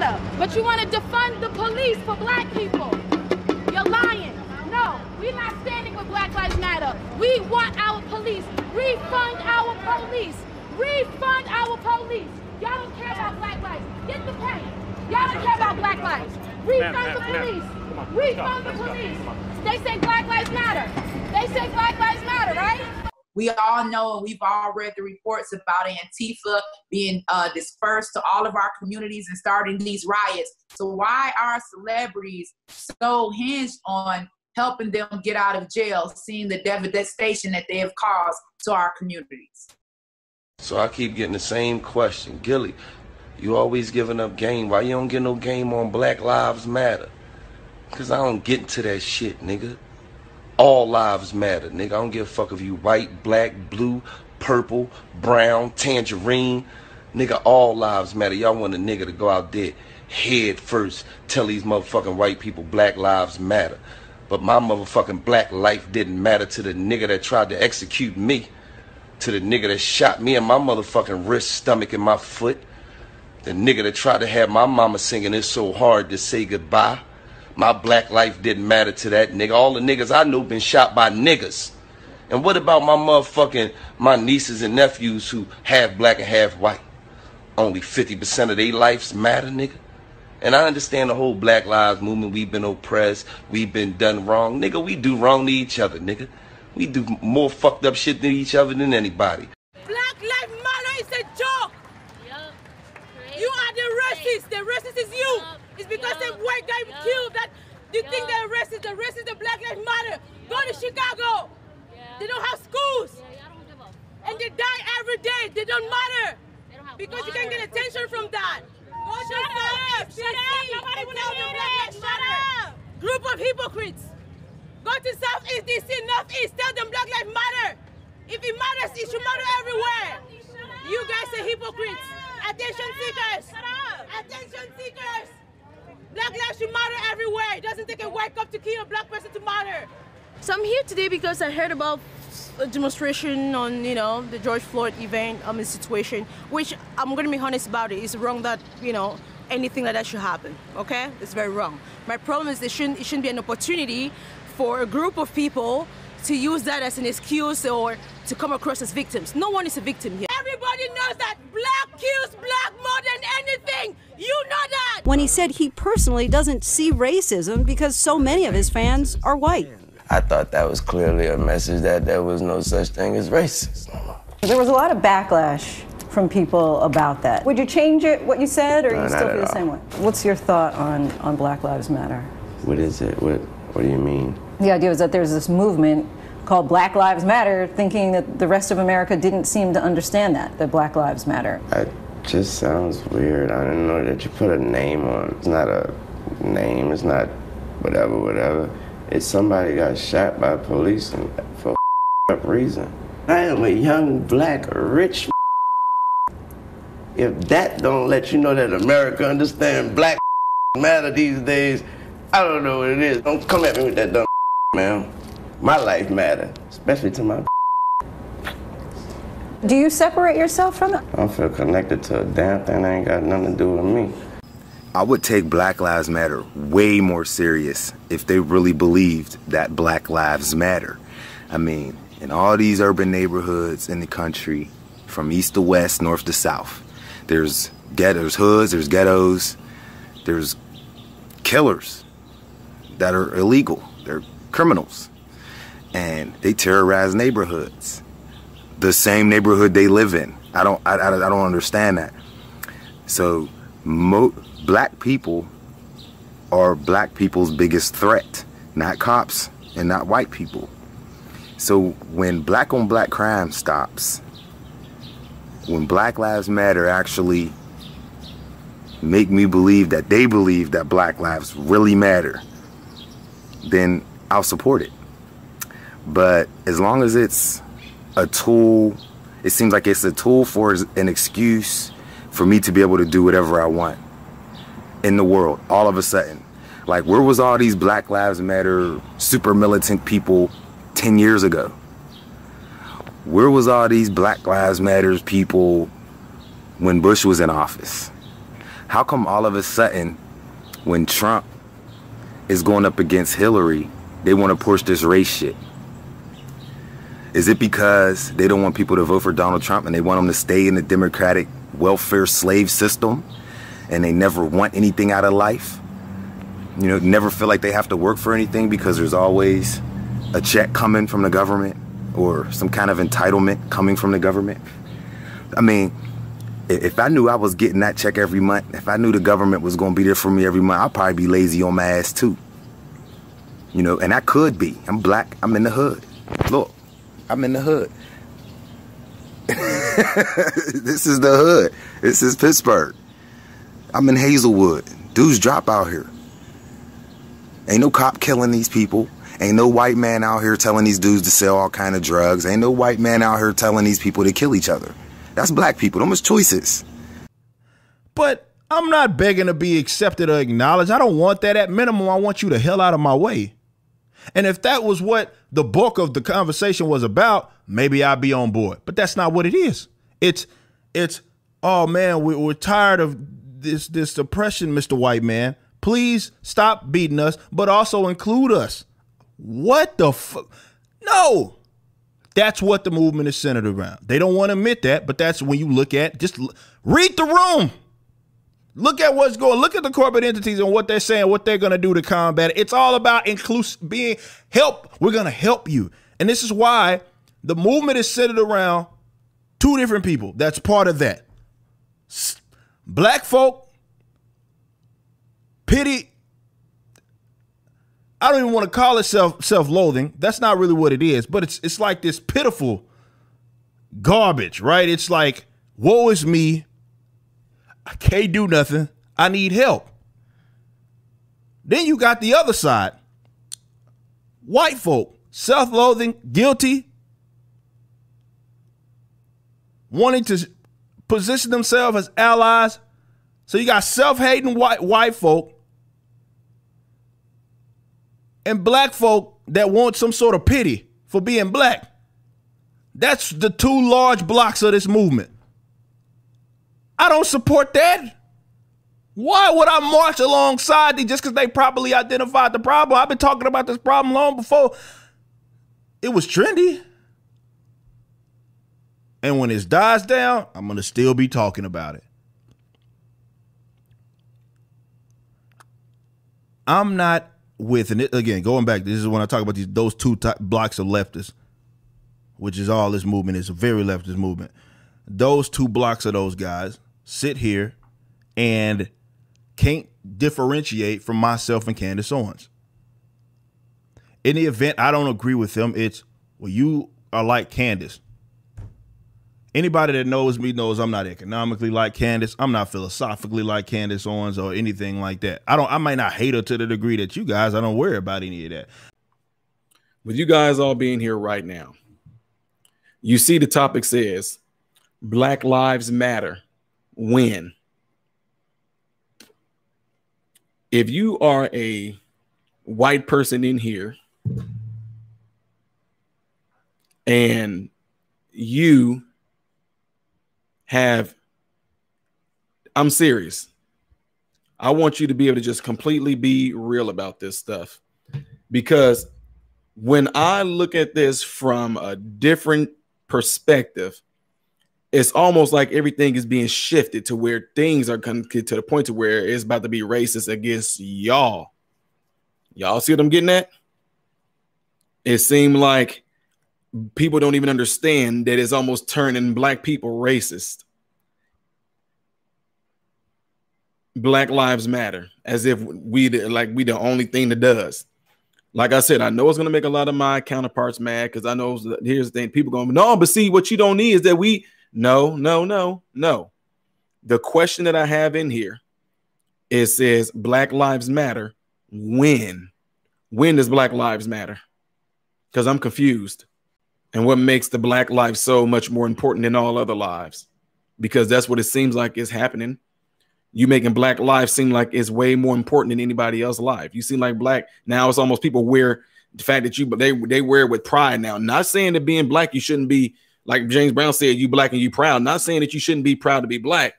Matter, but you want to defund the police for black people. You're lying. No, we're not standing with Black Lives Matter. We want our police. Refund our police. Refund our police. Y'all don't care about black lives. Get the pen. Y'all don't care about black lives. Refund the police. Refund the police. They say Black Lives Matter. They say Black Lives Matter, right? We all know, and we've all read the reports about Antifa being dispersed to all of our communities and starting these riots. So why are celebrities so hinged on helping them get out of jail, seeing the devastation that they have caused to our communities? So I keep getting the same question. Gilly, you always giving up game. Why you don't get no game on Black Lives Matter? Because I don't get into that shit, nigga. All lives matter, nigga. I don't give a fuck if you white, black, blue, purple, brown, tangerine. Nigga, all lives matter. Y'all want a nigga to go out there head first, tell these motherfucking white people Black Lives Matter. But my motherfucking black life didn't matter to the nigga that tried to execute me, to the nigga that shot me in my motherfucking wrist, stomach, and my foot, the nigga that tried to have my mama singing It's So Hard to Say Goodbye. My black life didn't matter to that nigga. All the niggas I know been shot by niggas. And what about my nieces and nephews who half black and half white? Only 50% of their lives matter, nigga. And I understand the whole Black Lives Movement. We've been oppressed. We've been done wrong. Nigga, we do wrong to each other, nigga. We do more fucked up shit to each other than anybody. Black Lives Matter is a joke. Yep. You are the racist. The racist is you. Yep. It's because that white guy killed that you think they're racist. The racist, the Black Lives Matter. Go to Chicago. They don't have schools. And they die every day. They don't matter. Because you can get attention from that. Go shut up. Shut up. Nobody will hear it. Shut up. Group of hypocrites. Go to Southeast DC, Northeast. Tell them Black Lives Matter. If it matters, it should matter everywhere. You guys are hypocrites. Attention seekers. Attention seekers. Black lives should matter everywhere. It doesn't take a white cop to kill a black person to matter. So I'm here today because I heard about a demonstration on, the George Floyd event, situation, which I'm going to be honest about it. It's wrong that, anything like that should happen, okay? It's very wrong. My problem is it shouldn't be an opportunity for a group of people to use that as an excuse or to come across as victims. No one is a victim here. Everybody knows that black kills black more than anything. You know that. When he said he personally doesn't see racism because so many of his fans are white. I thought that was clearly a message that there was no such thing as racism. There was a lot of backlash from people about that. Would you change it, what you said, or you still feel the same way? What's your thought on Black Lives Matter? What is it? What do you mean? The idea is that there's this movement called Black Lives Matter, thinking that the rest of America didn't seem to understand that Black Lives Matter. It just sounds weird. I didn't know that you put a name on it. It's not a name, it's not whatever. It's somebody got shot by police and for a reason. I am a young, black, rich. If that don't let you know that America understands Black matter these days, I don't know what it is. Don't come at me with that dumb man. My life matter, especially to my. Do you separate yourself from it? I don't feel connected to a damn thing that ain't got nothing to do with me. I would take Black Lives Matter way more serious if they really believed that Black Lives Matter. I mean, in all these urban neighborhoods in the country, from east to west, north to south, there's hoods, there's ghettos, there's killers that are illegal, they're criminals, and they terrorize neighborhoods, the same neighborhood they live in. I don't understand that. So black people are black people's biggest threat, not cops and not white people. So when black on black crime stops, when Black Lives Matter actually make me believe that they believe that black lives really matter, then I'll support it. But as long as it's a tool, it seems like it's a tool for an excuse for me to be able to do whatever I want in the world all of a sudden. Like, where was all these Black Lives Matter super militant people 10 years ago? Where was all these Black Lives Matter people when Bush was in office? How come all of a sudden, when Trump is going up against Hillary, they want to push this race shit? Is it because they don't want people to vote for Donald Trump and they want them to stay in the Democratic welfare slave system and they never want anything out of life? You know, never feel like they have to work for anything because there's always a check coming from the government or some kind of entitlement coming from the government. I mean, if I knew I was getting that check every month, if I knew the government was going to be there for me every month, I'd probably be lazy on my ass too. You know, and I could be. I'm black. I'm in the hood. Look, I'm in the hood. This is the hood. This is Pittsburgh. I'm in Hazelwood. Dudes drop out here. Ain't no cop killing these people. Ain't no white man out here telling these dudes to sell all kind of drugs. Ain't no white man out here telling these people to kill each other. That's black people. Them is choices. But I'm not begging to be accepted or acknowledged. I don't want that. At minimum, I want you the hell out of my way. And if that was what the bulk of the conversation was about, maybe I'd be on board. But that's not what it is. It's oh man, we're tired of this oppression, Mr. White Man. Please stop beating us, but also include us. What the fuck? No. That's what the movement is centered around. They don't want to admit that, but that's when you look at, just read the room. Look at what's going, look at the corporate entities and what they're saying, what they're going to do to combat it. It's all about being help. We're going to help you. And this is why the movement is centered around two different people. That's part of that. Black folk, pity. I don't even want to call it self-loathing. That's not really what it is, but it's like this pitiful garbage, right? It's like, woe is me. I can't do nothing. I need help. Then you got the other side. White folk, self-loathing, guilty, wanting to position themselves as allies. So you got self-hating white folk and black folk that want some sort of pity for being black. That's the two large blocks of this movement. I don't support that. Why would I march alongside these just because they properly identified the problem? I've been talking about this problem long before it was trendy. And when it dies down, I'm going to still be talking about it. I'm not with, and again, going back, this is when I talk about those two blocks of leftists, which is all this movement is, a very leftist movement. Those two blocks of those guys sit here and can't differentiate from myself and Candace Owens. In the event I don't agree with them, it's, well, you are like Candace. Anybody that knows me knows I'm not economically like Candace. I'm not philosophically like Candace Owens or anything like that. I might not hate her to the degree that you guys, I don't worry about any of that. With you guys all being here right now, you see the topic says Black Lives Matter. When? If you are a white person in here and you have, I'm serious, I want you to be able to just completely be real about this stuff, because when I look at this from a different perspective, it's almost like everything is being shifted to where things are coming to the point to where it's about to be racist against y'all. Y'all see what I'm getting at? It seemed like people don't even understand that it's almost turning black people racist. Black Lives Matter, as if we the only thing that does. Like I said, I know it's going to make a lot of my counterparts mad, because I know here's the thing. People going, no, but see, what you don't need is that we, no. The question that I have in here, it says Black Lives Matter. When? When does Black Lives matter? Because I'm confused. And what makes the black life so much more important than all other lives? Because that's what it seems like is happening. You making black lives seem like it's way more important than anybody else's life. You seem like black now. It's almost people wear the fact that they wear it with pride now. Not saying that being black, you shouldn't be, like James Brown said, you black and you proud. Not saying that you shouldn't be proud to be black,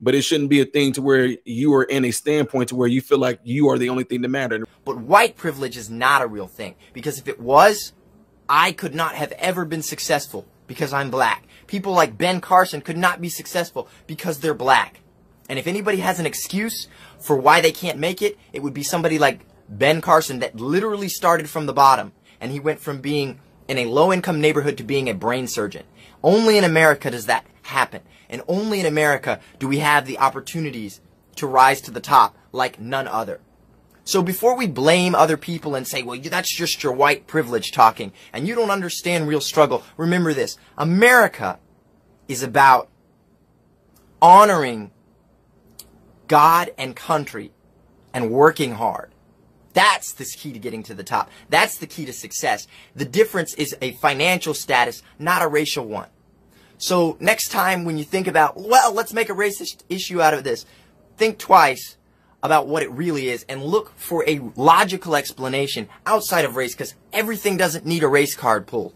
but it shouldn't be a thing to where you are in a standpoint to where you feel like you are the only thing that matters. But white privilege is not a real thing, because if it was, I could not have ever been successful because I'm black. People like Ben Carson could not be successful because they're black. And if anybody has an excuse for why they can't make it, it would be somebody like Ben Carson that literally started from the bottom, and he went from being in a low-income neighborhood to being a brain surgeon. Only in America does that happen. And only in America do we have the opportunities to rise to the top like none other. So before we blame other people and say, well, that's just your white privilege talking, and you don't understand real struggle, remember this. America is about honoring God and country and working hard. That's the key to getting to the top. That's the key to success. The difference is a financial status, not a racial one. So next time when you think about, well, let's make a racist issue out of this, think twice about what it really is and look for a logical explanation outside of race, because everything doesn't need a race card pulled.